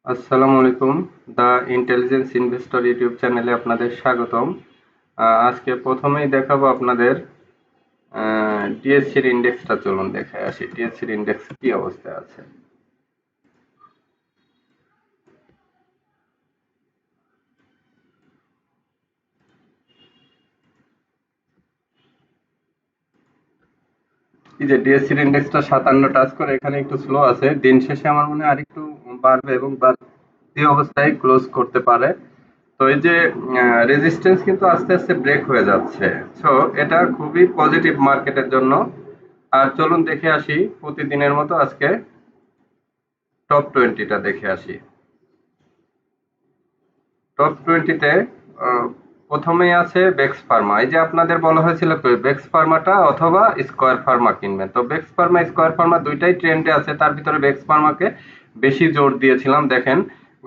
আসসালামু আলাইকুম। The intelligence investor YouTube চ্যানেলে আপনাদের স্বাগতম। আজকে প্রথমেই দেখাবো আপনাদের ডিএসসির ইন্ডেক্সটা। চলুন দেখে আসি ডিএসসির ইন্ডেক্স কি অবস্থায় আছে। এই যে ডিএসসির ইন্ডেক্সটা 57 টাচ করে এখানে একটু স্লো আছে। দিন শেষে আমার মনে হয় আরেকটু বাড়বে এবং বাড়তি অবস্থায় ক্লোজ করতে পারে। তো এই যে রেজিস্ট্যান্স কিন্তু আস্তে আস্তে ব্রেক হয়ে যাচ্ছে। সো এটা খুবই পজিটিভ মার্কেটের জন্য। আর চলুন দেখে আসি প্রতিদিনের মতো আজকে টপ 20টা দেখে আসি। টপ 20তে প্রথমেই আছে বেক্স ফার্মা। এই যে আপনাদের বলা হয়েছিল বেক্স ফার্মাটা অথবা স্কয়ার ফার্মা কিনবেন। তো বেক্স ফার্মা স্কয়ার ফার্মা দুইটাই ট্রেন্ডে আছে, তার ভিতরে বেক্স ফার্মাকে বেশি জোর দিয়েছিলাম। দেখেন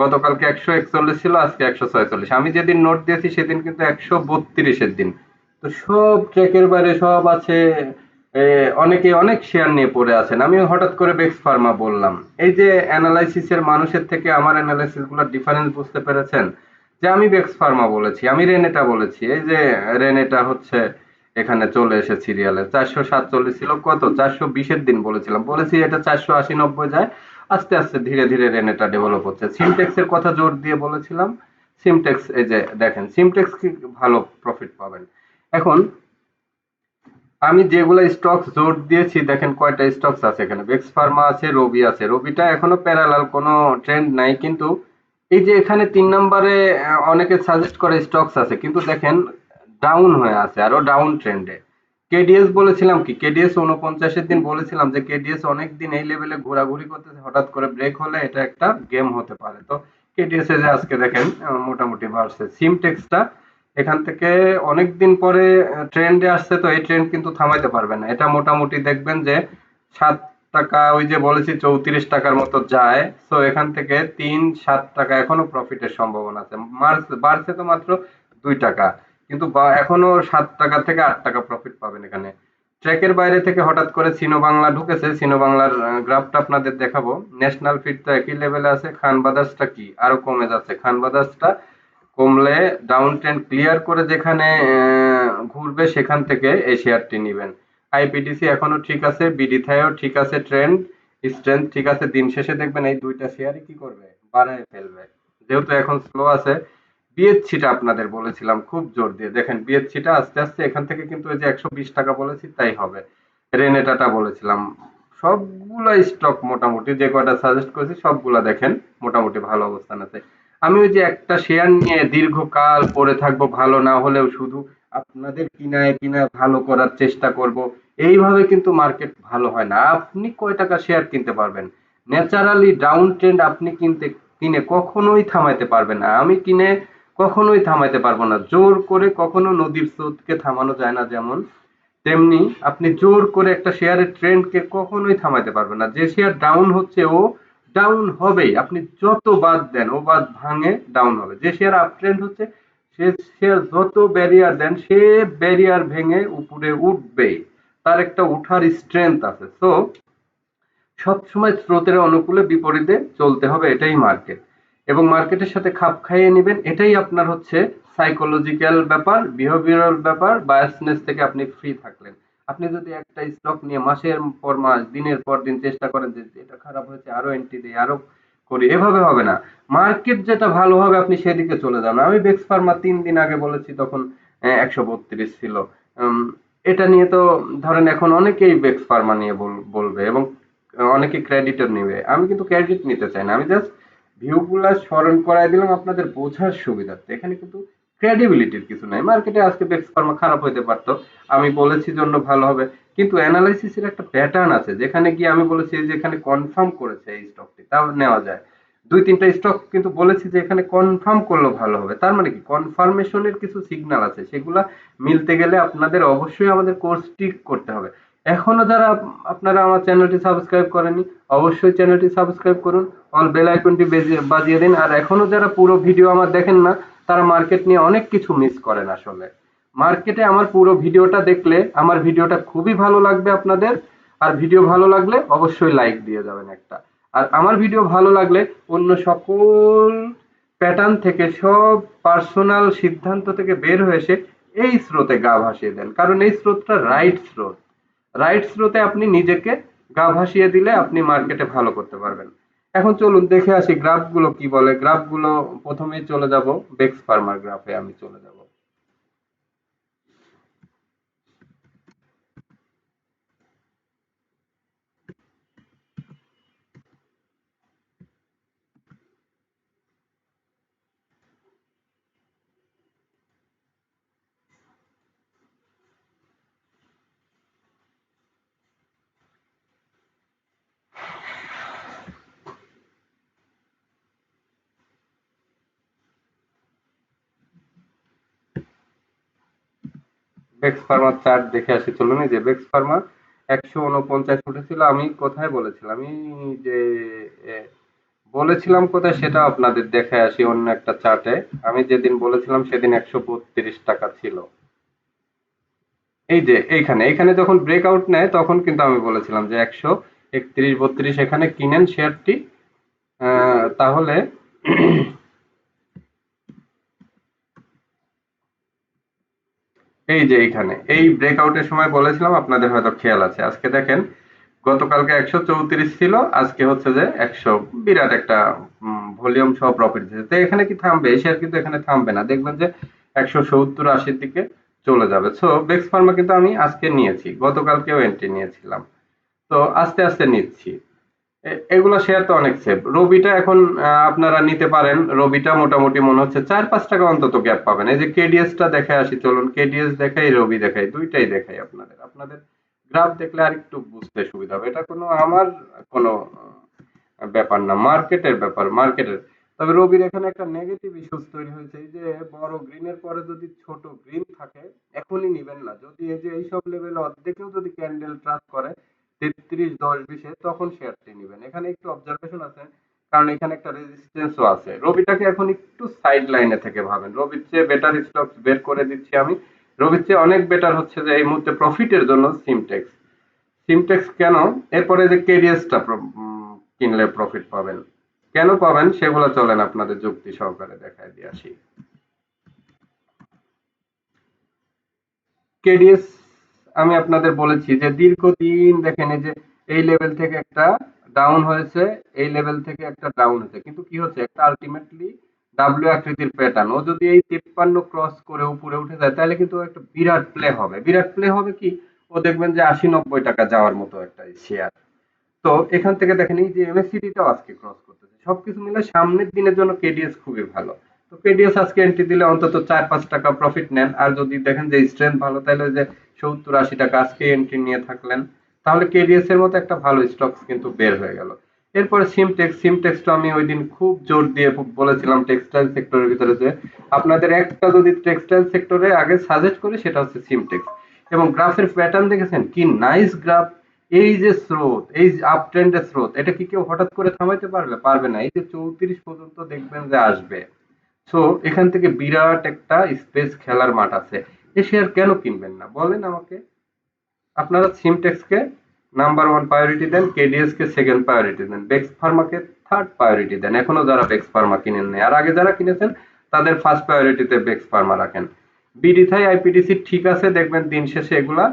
গতকালকে 141 ছিল, আজকে 146। আমি যেদিন নোট দিয়েছি সেদিন কিন্তু 132-এর দিন। তো সব ট্র্যাকের বাইরে সব আছে। অনেকে অনেক শেয়ার নিয়ে পড়ে আছেন। আমি হঠাৎ করে বেক্স ফার্মা বললাম। এই যে অ্যানালাইসিসের মানুষের থেকে আমার অ্যানালাইসিস গুলোর ডিফারেন্স বুঝতে পেরেছেন? যে আমি বেক্স ফার্মা বলেছি, আমি রেনেটা বলেছি। এই যে রেনেটা হচ্ছে এখানে চলে এসে সিরিয়ালে 447 ছিল, কত 420-এর দিন বলেছিলাম, বলেছি এটা 480-90 যায়। আস্তে আস্তে ধীরে ধীরে রেনেটা ডেভেলপ হচ্ছে। সিমটেক্সের কথা জোর দিয়ে বলেছিলাম। সিমটেক্স এই যে দেখেন, সিমটেক্স কি ভালো প্রফিট পাবেন। এখন আমি যেগুলা স্টকস জোর দিয়েছি দেখেন কয়টা স্টকস আছে এখানে। বেক্স ফার্মা আছে, রবি আছে। রবিটা এখনো প্যারালাল, কোনো ট্রেন্ড নাই, কিন্তু এই যে এখানে 3 নম্বরে অনেকে সাজেস্ট করে স্টকস আছে, কিন্তু দেখেন ডাউন হয়ে আছে, আরো ডাউন ট্রেন্ডে। কেডিএস বলেছিলাম কি, কেডিএস 49-এর দিন বলেছিলাম যে কেডিএস অনেক দিন এই লেভেলে ঘোরাঘুরি করতেছে, হঠাৎ করে ব্রেক হলে এটা একটা গেম হতে পারে। তো কেডিএস এ যে আজকে দেখেন মোটামুটি বাড়ছে। সিমটেক্সটা এখান থেকে অনেকদিন পরে ট্রেন্ডে আসছে, তো এই ট্রেন্ড কিন্তু থামাইতে পারবে না। এটা মোটামুটি দেখবেন যে 7 টাকা, ওই যে বলেছি 34 টাকার মতো যায়। তো এখান থেকে 3-7 টাকা এখনো প্রফিটের সম্ভাবনা আছে। বাড়ছে তো মাত্র 2 টাকা, কিন্তু এখনো 7 টাকা থেকে 8 টাকা প্রফিট পাবেন এখানে। ট্র্যাকের বাইরে থেকে হঠাৎ করে সিনো বাংলা ঢুকেছে। সিনো বাংলার গ্রাফটা আপনাদের দেখাবো। ন্যাশনাল ফিড তো একই লেভেলে আছে। খান বাদার্সটা কি আরো কমে যাচ্ছে। খান বাদার্সটা কমলে ডাউন ট্রেন্ড ক্লিয়ার করে যেখানে ঘুরবে সেখান থেকে এই শেয়ারটি নেবেন। আইপিডিসি এখনো ঠিক আছে, বিডি থাইও ঠিক আছে, ট্রেন্ড স্ট্রেংথ ঠিক আছে। দিন শেষে দেখবেন এই দুইটা শেয়ারই কি করবে, বাড়ায় ফেলবে। যেহেতু এখন স্লো আছে। বিএসসিটা আপনাদের বলেছিলাম খুব জোর দিয়ে, দেখেন বিএসসিটা আস্তে আস্তে এখান থেকে কিন্তু ওই যে 120 টাকা বলেছি তাই হবে। রেনেটাটা বলেছিলাম। সবগুলা স্টক মোটামুটি যে কয়টা সাজেস্ট করেছি সবগুলা দেখেন মোটামুটি ভালো অবস্থান আছে। আমি ওই যে একটা শেয়ার নিয়ে দীর্ঘকাল পড়ে থাকবো, ভালো না হলেও শুধু আপনাদের কিনায় কিনায় ভালো করার চেষ্টা করব, এইভাবে কিন্তু মার্কেট ভালো হয় না। আপনি কয় টাকা শেয়ার কিনতে পারবেন? ন্যাচারালি ডাউন ট্রেন্ড আপনি কিনে কখনোই থামাইতে পারবেন না। আমি কিনে কখনোই থামাইতে পারবো না। জোর করে কখনো নদীর স্রোতকে থামানো যায় না, যেমন তেমনি আপনি জোর করে একটা শেয়ারের ট্রেন্ডকে কখনোই থামাইতে পারবেন না। যে শেয়ার ডাউন হচ্ছে ও ডাউন হবেই। আপনি যত বাদ দেন ও বাদ ভাঙে ডাউন হবে। যে শেয়ার আপ ট্রেন্ড হচ্ছে সে শেয়ার যত ব্যারিয়ার দেন সে ব্যারিয়ার ভেঙে উপরে উঠবেই। তার একটা উঠার স্ট্রেংথ আছে। সো সবসময় স্রোতের অনুকূলে বিপরীতে চলতে হবে, এটাই মার্কেট। এবং মার্কেটের সাথে খাপ খাইয়ে নেবেন, এটাই আপনার হচ্ছে সাইকোলজিক্যাল ব্যাপার, বিহেভিয়ারাল ব্যাপার। বায়াসনেস থেকে আপনি ফ্রি থাকলেন। আপনি যদি একটা স্টক নিয়ে মাসের পর মাস দিনের পর দিন চেষ্টা করেন যে এটা খারাপ হয়েছে আরো এন্ট্রি দিই, আরো করি, এভাবে হবে না। মার্কেট যেটা ভালো হবে আপনি সেদিকে চলে যান। আমি বেক্স ফার্মা 3 দিন আগে বলেছি, তখন 132 ছিল। উম, এটা নিয়ে তো ধরেন এখন অনেকেই বেক্স ফার্মা নিয়ে বলবে এবং অনেকে ক্রেডিটও নেবে। আমি কিন্তু ক্রেডিট নিতে চাই না। আমি জাস্ট ভিউ গুলা স্মরণ করাই দিলাম আপনাদের বোঝার সুবিধার্থে। এখানে কিন্তু ক্রেডিবিলিটির কিছু নাই। মার্কেটে আজকে বেক্স ফার্মা খারাপ হইতে পারতো, আমি বলেছি জন্য ভালো হবে, কিন্তু অ্যানালাইসিসের একটা প্যাটার্ন আছে যেখানে গিয়ে আমি বলেছি যে এখানে কনফার্ম করেছে এই স্টকটি, তাও নেওয়া যায়। 2-3টা স্টক কিন্তু বলেছি যে এখানে কনফার্ম করলেও ভালো হবে। তার মানে কি কনফার্মেশনের কিছু সিগন্যাল আছে, সেগুলা মিলতে গেলে আপনাদের অবশ্যই আমাদের কোর্সটি করতে হবে। এখনো যারা আপনারা আমার চ্যানেলটি সাবস্ক্রাইব করেননি, অবশ্যই চ্যানেলটি সাবস্ক্রাইব করুন, অল বেল আইকনটি বাজিয়ে দিন। আর এখনো যারা পুরো ভিডিও আমার দেখেন না, তারা মার্কেট নিয়ে অনেক কিছু মিস করেন আসলে। মার্কেটে আমার পুরো ভিডিওটা দেখলে আমার ভিডিওটা খুবই ভালো লাগবে আপনাদের। আর ভিডিও ভালো লাগলে অবশ্যই লাইক দিয়ে যাবেন একটা। আর আমার ভিডিও ভালো লাগলে অন্য সকল প্যাটার্ন থেকে, সব পার্সোনাল সিদ্ধান্ত থেকে বের হয়ে এসে এই স্রোতে গা ভাসিয়ে দেন, কারণ এই স্রোতটা রাইট স্রোত। রাইট স্রোতে আপনি নিজেকে গা ভাসিয়ে দিলে আপনি মার্কেটে ভালো করতে পারবেন। এখন চলুন দেখে আসি গ্রাফগুলো কি বলে। গ্রাফগুলো প্রথমেই চলে যাব, বেক্স ফার্মার গ্রাফে আমি চলে যাব। বেক্স ফার্মার চার্ট দেখে আসি চলুন। এই যে বেক্স ফার্মা 149 উঠেছিল। আমি কোথায় বলেছিলাম, আমি যে এ, বলেছিলাম কোথায় সেটা আপনাদের দেখে আসি অন্য একটা চার্টে। আমি যেদিন বলেছিলাম সেদিন 132 টাকা ছিল। এই যে এইখানে এইখানে যখন ব্রেকআউট নেয় তখন কিন্তু আমি বলেছিলাম যে 131-32 এখানে কিনেন শেয়ারটি। তাহলে এই যে এইখানে এই ব্রেকআউটের সময় বলেছিলাম, আপনাদের হয়তো খেয়াল আছে। আজকে দেখেন, গতকালকে 134 ছিল, আজকে হচ্ছে যে 100, বিরাট একটা ভলিউম সহ প্রফিট দিচ্ছে। তো এখানে কি থামবে? এই শেয়ার কিন্তু এখানে থামবে না, দেখবেন যে 170-80 দিকে চলে যাবে। সো বেক্স ফার্মা কিন্তু আমি আজকে নিয়েছি, গতকালকেও এন্ট্রি নিয়েছিলাম, তো আস্তে আস্তে নিচ্ছি। এগুলো শেয়ার তো অনেক সেফ। রবিটা এখন আপনারা নিতে পারেন। রবিটা মোটামুটি মনে হচ্ছে 4-5 টাকা অন্তত গ্যাপ পাবেন। এই যে কেডিএস টা দেখে আসি চলুন। কেডিএস দেখাই, রবি দেখাই, দুইটাই দেখাই আপনাদের। আপনাদের গ্রাফ দেখলে আর একটু বুঝতে সুবিধা হবে। এটা কোনো আমার কোনো ব্যাপার না, মার্কেটের ব্যাপার, মার্কেটের। তবে রবির এখানে একটা নেগেটিভ ইস্যুস তৈরি হয়েছে। এই যে বড় গ্রিনের পরে যদি ছোট গ্রিন থাকে, এখনই নিবেন না। যদি এই যে এইসব লেভেল অর্ধেকেও যদি ক্যান্ডেল ট্রাস করে 33-10-20 তখন শেয়ারটি নিবেন। এখানে একটু অবজারভেশন আছে, কারণ এখানে একটা রেজিস্ট্যান্সও আছে। রবিটাকে এখন একটু সাইড লাইনে থেকে ভাবেন। রবির চেয়ে বেটার স্টকস বের করে দিচ্ছি আমি। রবির চেয়ে অনেক বেটার হচ্ছে যে এই মুহূর্তে প্রফিটের জন্য সিমটেক্স। সিমটেক্স কেন? এরপরে যে কেডিএসটা কিনলে প্রফিট পাবেন। কেন পাবেন সেগুলো চলেন আপনাদের যুক্তি সহকারে দেখায় দিয়ে আসি। কেডিএস আমি আপনাদের বলেছি যে দীর্ঘদিন দেখেন, এই যে এই লেভেল থেকে একটা ডাউন হয়েছে, এই লেভেল থেকে একটা ডাউন হয়েছে, কিন্তু কি হচ্ছে, একটা আলটিমেটলি ডাব্লিউ আকৃতির প্যাটার্ন। ও যদি এই 53 ক্রস করে উপরে উঠে যায় তাহলে কিন্তু একটা বিরাট প্লে হবে। বিরাট প্লে হবে কি, ও দেখবেন যে 80-90 টাকা যাওয়ার মতো একটা শেয়ার। তো এখান থেকে দেখেন এই যে এমএসসিডিটাও আজকে ক্রস করতেছে। সবকিছু মিলে সামনের দিনের জন্য কেডিএস খুবই ভালো। তো কেডিএস আজকে এন্ট্রি দিলে অন্তত 4-5 টাকা প্রফিট নেন। আর যদি দেখেন যে স্ট্রেংথ ভালো, তাহলে যে 70-80 টাকা আজকে এন্ট্রি নিয়ে থাকলেন, তাহলে কেডিএস এর মতো একটা ভালো স্টকস কিন্তু বের হয়ে গেল। এরপরে সিমটেক্স। সিমটেক্সটা আমি ওই দিন খুব জোর দিয়ে বলেছিলাম টেক্সটাইল সেক্টরের ভিতরে যে আপনাদের একটা যদি টেক্সটাইল সেক্টরে আগে সাজেস্ট করি সেটা হচ্ছে সিমটেক্স। এবং গ্রাফের প্যাটার্ন দেখেছেন কি নাইস গ্রাফ। এই যে স্রোত, এই আপ ট্রেন্ডের স্রোত, এটা কি কেউ হঠাৎ করে থামাইতে পারবে? পারবে না। এই যে 34 পর্যন্ত দেখবেন যে আসবে। সো এখান থেকে বিরাট একটা স্পেস খেলার মাঠ আছে। এই শেয়ার কেন কিনবেন না বলেন আমাকে? আপনারা সিমটেক্সকে নাম্বার 1 প্রায়োরিটি দেন, কেডিএস কে সেকেন্ড প্রায়োরিটি দেন, বেক্স ফার্মাকে থার্ড প্রায়োরিটি দেন। এখনো যারা বেক্স ফার্মা কিনেন নাই, আর আগে যারা কিনেছেন তাদের ফার্স্ট প্রায়োরিটিতে বেক্স ফার্মা রাখেন। বিডিথাই আইপিডিসি ঠিক আছে, দেখবেন দিন শেষে এগুলা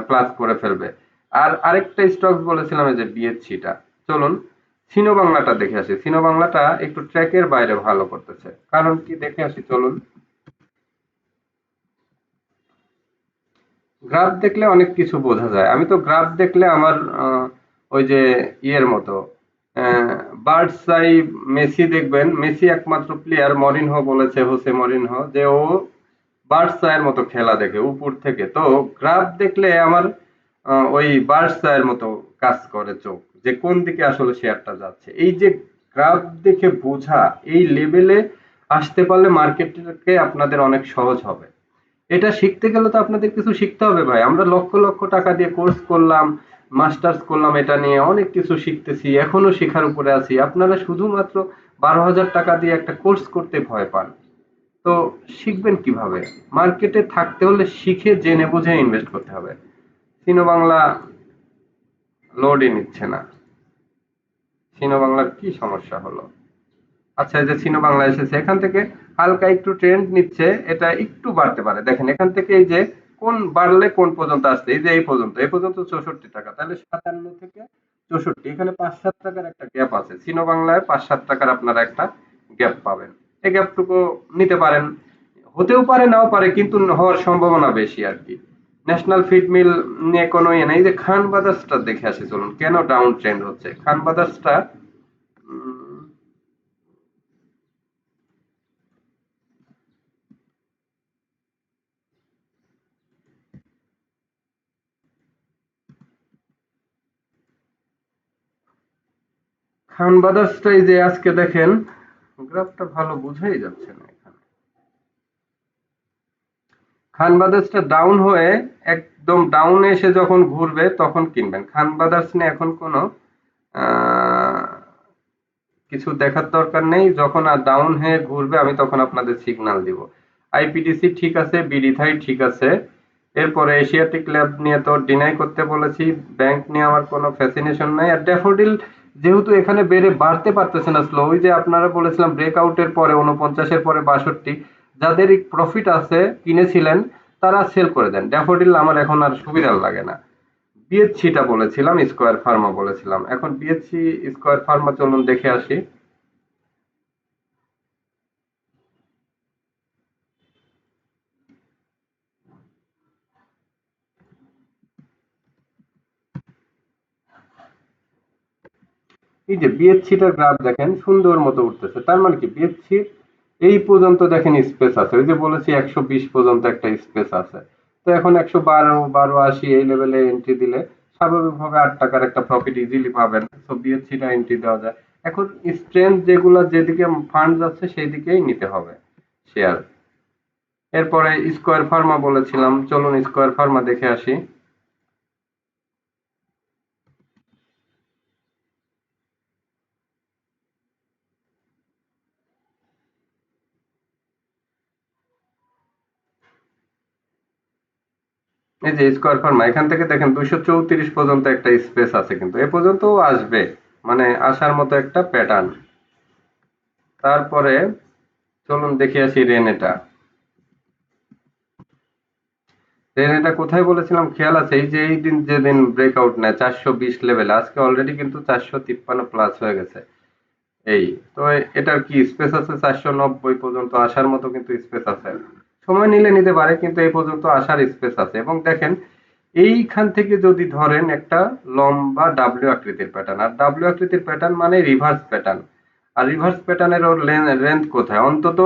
প্লাস করে ফেলবে। আর আরেকটা স্টক বলেছিলাম এই যে বিএসসিটা। চলুন সিনো বাংলাটা দেখে আসি। সিনো বাংলাটা একটু ট্র্যাকের বাইরে ভালো করতেছে, কারণ কি দেখে আসি চলুন। গ্রাফ দেখলে অনেক কিছু বোঝা যায়। আমি তো গ্রাফ দেখলে আমার ওই যে ইয়ের মতো, বার্ডস আই মেসি দেখবেন, মেসি একমাত্র প্লেয়ার, মরিনহো বলেছে, হোসে মরিনহো, যে ও বার্ডস আইয়ের মতো খেলা দেখে উপর থেকে। তো গ্রাফ দেখলে আমার ওই বার্ডস আইয়ের মতো কাজ করে চোখ, যে কোন দিকে আসলে শেয়ারটা যাচ্ছে। এই যে গ্রাফ দেখে বোঝা, এই লেভেলে আসতে পারলে মার্কেটকে আপনাদের অনেক সহজ হবে। এটা শিখতে গেলে তো আপনাদের কিছু শিখতে হবে ভাই। আমরা লক্ষ লক্ষ টাকা দিয়ে কোর্স করলাম, মাস্টার্স করলাম, এটা নিয়ে অনেক কিছু শিখতেছি, এখনো শেখার উপরে আছি। আপনারা শুধুমাত্র 12,000 টাকা দিয়ে একটা কোর্স করতে ভয় পান। তো শিখবেন কিভাবে? মার্কেটে থাকতে হলে শিখে জেনে বুঝে ইনভেস্ট করতে হবে। সিনো বাংলা লোডই নিচ্ছে না। সিনো বাংলার কি সমস্যা হলো? আচ্ছা, এই যে সিনো বাংলা এসেছে, এখান থেকে হালকা একটু ট্রেন্ড নিচ্ছে, এটা একটু বাড়তে পারে। দেখেন এখান থেকে এই যে কোন বাড়লে কোন পর্যন্ত আসছে, এই যে এই পর্যন্ত 64 টাকা, তাহলে 57 থেকে 64, এখানে 5-7 টাকার একটা গ্যাপ আছে। সিনো বাংলায় 5-7 টাকার আপনারা একটা গ্যাপ পাবেন, এই গ্যাপটুকু নিতে পারেন। হতেও পারে নাও পারে, কিন্তু হওয়ার সম্ভাবনা বেশি আর কি। ন্যাশনাল ফিড মিল নিয়ে কোনো ইয়ে নেই। এই যে খান ব্রাদার্সটা দেখে আসি চলুন, কেন ডাউন ট্রেন্ড হচ্ছে খান ব্রাদার্সটা। উম, খান ব্রাদার্সটা এই যে আজকে দেখেন, গ্রাফটা ভালো বোঝাই যাচ্ছে না এখানে। খান ব্রাদার্সটা ডাউন হয়ে একদম ডাউনে এসে যখন ঘুরবে তখন কিনবেন। খান ব্রাদার্স নিয়ে এখন কোনো আহ, কিছু দেখার দরকার নেই। যখন আর ডাউন হয়ে ঘুরবে আমি তখন আপনাদের সিগন্যাল দিব। আইপিডিসি ঠিক আছে, বিডিথাই ঠিক আছে। এরপরে এশিয়াটিক ল্যাব নিয়ে তো ডিনাই করতে বলেছি। ব্যাংক নিয়ে আমার কোনো ফ্যাসিনেশন নাই। আর ড্যাফোডিল যেহেতু এখানে বাড়তে পারতেছে না, স্লো, ওই যে আপনারা বলেছিলাম ব্রেকআউটের পরে 49-এর পরে 62, যাদের প্রফিট আছে কিনেছিলেন তারা সেল করে দেন। ড্যাফোডিল আমার এখন আর সুবিধার লাগে না। বিএসসিটা বলেছিলাম, স্কয়ার ফার্মা বলেছিলাম, এখন বিএসসি স্কয়ার ফার্মা চলুন দেখে আসি। এই যে বিএসসিটার গ্রাফ দেখেন সুন্দর মতো উঠতেছে, তার মানে কি বিএসসির এই পর্যন্ত দেখেন স্পেস আছে। ওই যে বলেছি 120 পর্যন্ত একটা স্পেস আছে। তো এখন 112, 1280 এই লেভেলে এন্ট্রি দিলে স্বাভাবিকভাবে 8 টাকার একটা প্রফিট ইজিলি পাবেন। তো বিএসসিটা এন্ট্রি দেওয়া যায়। এখন স্ট্রেংথ যেগুলো যেদিকে ফান্ড যাচ্ছে সেই দিকেই নিতে হবে শেয়ার। এরপরে স্কয়ার ফার্মা বলেছিলাম, চলুন স্কয়ার ফার্মা দেখে আসি। এই যে স্কয়ার ফার্মা, এখান থেকে দেখেন 234 পর্যন্ত একটা স্পেস আছে, কিন্তু এ পর্যন্ত আসবে, মানে আসার মতো একটা প্যাটার্ন। তারপরে চলুন দেখে আসি রেনেটা। রেনেটা কোথায় বলেছিলাম খেয়াল আছে? এই যে এই দিন যেদিন ব্রেকআউট নেয় 420 লেভেল, আজকে অলরেডি কিন্তু 453 প্লাস হয়ে গেছে। এই তো এটার কি স্পেস আছে? 490 পর্যন্ত আসার মতো কিন্তু স্পেস আছে। সময় নিলে নিতে পারে, কিন্তু এই পর্যন্ত আসার স্পেস আছে। এবং দেখেন এইখান থেকে যদি ধরেন একটা লম্বা ডাব্লিউ আকৃতির প্যাটার্ন, আর ডাব্লিউ আকৃতির প্যাটার্ন মানে রিভার্স প্যাটার্ন। আর রিভার্স প্যাটার্নের ওর লেন্থ কোথায়? অন্তত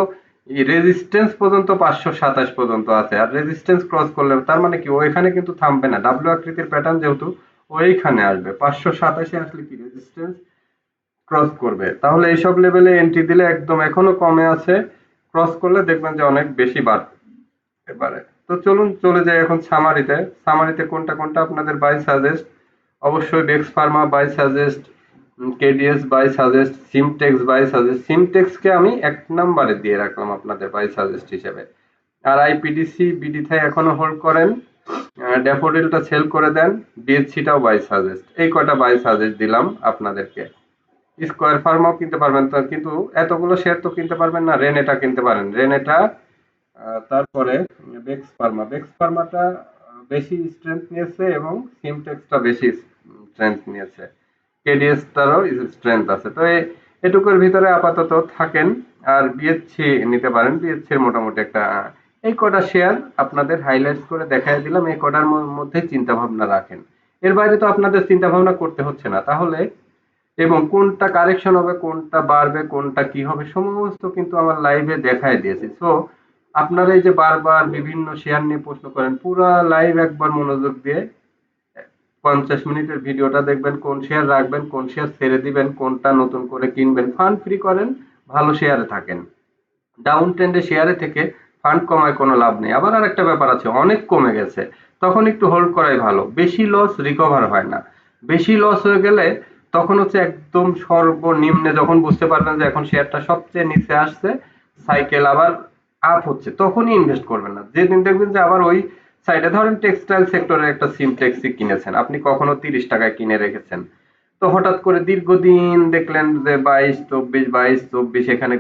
রেজিস্ট্যান্স পর্যন্ত 527 পর্যন্ত আছে। আর রেজিস্ট্যান্স ক্রস করলে তার মানে কি ওইখানে কিন্তু থামবে না। ডাব্লিউ আকৃতির প্যাটার্ন যেহেতু ওইখানে আসবে, 527 আসলে কি রেজিস্ট্যান্স ক্রস করবে। তাহলে এইসব লেভেলে এন্ট্রি দিলে একদম এখনো কমে আছে, ক্রস করলে দেখবেন যে অনেক বেশি বাড়তে পারে। তো চলুন চলে যাই এখন সামারিতে। সামারিতে কোনটা কোনটা আপনাদের বাই সাজেস্ট? অবশ্যই বেক্স pharma buy suggest, KDS buy suggest, Simtex buy suggest. সিমটেক্সকে আমি 1 নম্বরে দিয়ে রাখলাম আপনাদের বাই সাজেস্ট হিসেবে। আর আইপিডিসি বিডিথাই এখনো হোল্ড করেন, ড্যাফোডিলটা সেল করে দেন, বিএসসিটাও বাই সাজেস্ট। এই কয়টা বাই সাজেস্ট দিলাম আপনাদেরকে। স্কয়ার ফার্মাও কিনতে পারবেন তো, কিন্তু এতগুলো শেয়ার তো কিনতে পারবেন না। রেনেটা কিনতে পারেন, রেনেটা। তারপরে বেক্স ফার্মাটা বেশি স্ট্রেংথ নিয়েছে এবং সিমটেক্সটা বেশি স্ট্রেংথ নিয়েছে। কেডিএসটারও স্ট্রেংথ আছে। তো এটুকুর ভিতরে আপাতত থাকেন। আর বিএসসি নিতে পারেন, বিএসসির মোটামুটি একটা এই কটা শেয়ার আপনাদের হাইলাইটস করে দেখাই দিলাম। এই কটার মধ্যে চিন্তা ভাবনা রাখেন। এর বাইরে তো আপনাদের চিন্তা ভাবনা করতে হচ্ছে না তাহলে। এবং কোনটা কারেকশন হবে, কোনটা বাড়বে, কোনটা কি হবে, সমস্ত কিন্তু আমার লাইভে দেখাই দিয়েছি। সো আপনারা এই যে বারবার বিভিন্ন শেয়ার নিয়ে প্রশ্ন করেন, পুরা লাইভ একবার মনোযোগ দিয়ে 50 মিনিটের ভিডিওটা দেখবেন, কোন শেয়ার রাখবেন, কোন শেয়ার ছেড়ে দিবেন, কোনটা নতুন করে কিনবেন। ফান্ড ফ্রি করেন, ভালো শেয়ারে থাকেন। ডাউন ট্রেন্ডে শেয়ারে থেকে ফান্ড কমায় কোনো লাভ নেই। আবার আরেকটা ব্যাপার আছে, অনেক কমে গেছে, তখন একটু হোল্ড করাই ভালো। বেশি লস রিকভার হয় না। বেশি লস হয়ে গেলে তখন হচ্ছে একদম সর্বনিম্নে, যখন বুঝতে পারবেন যে এখন শেয়ারটা সবচেয়ে নিচে আসছে, সাইকেল আবার আপ হচ্ছে, তখনই ইনভেস্ট করবেন না। যেদিন দেখবেন যে আবার ওই সাইডে, ধরেন টেক্সটাইল সেক্টরের একটা সিমটেক্সি কিনেছেন আপনি, কখনো 30 টাকায় কিনে রেখেছেন, তো হঠাৎ করে দীর্ঘদিন দেখলেন যে 22 24 এখানে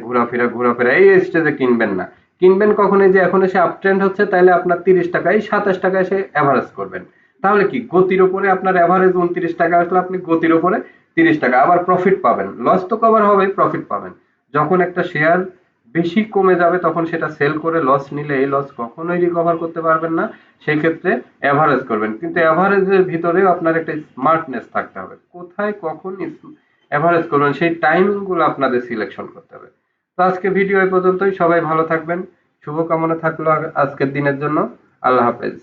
ঘোরাফেরা এই স্টেজে কিনবেন না। কিনবেন কখন? এই যে এখন এসে আপ ট্রেন্ড হচ্ছে, তাইলে আপনার 30 টাকায় 27 টাকায় এসে এভারেজ করবেন। তাহলে কি গতির উপরে আপনার এভারেজ 29 টাকা আসলে আপনি গতির উপরে 30 টাকা আবার প্রফিট পাবেন। লস তো কভার হবে, প্রফিট পাবেন। যখন একটা শেয়ার বেশি কমে যাবে তখন সেটা সেল করে লস নিলে এই লস কখনোই রিকভার করতে পারবেন না। সেই ক্ষেত্রে এভারেজ করবেন, কিন্তু এভারেজের ভিতরেও আপনার একটা স্মার্টনেস থাকতে হবে। কোথায় কখন এভারেজ করবেন সেই টাইমিং গুলো আপনাদের সিলেকশন করতে হবে। তো আজকে ভিডিও এই পর্যন্তই। সবাই ভালো থাকবেন, শুভকামনা থাকলো আজকের দিনের জন্য। আল্লাহ হাফেজ।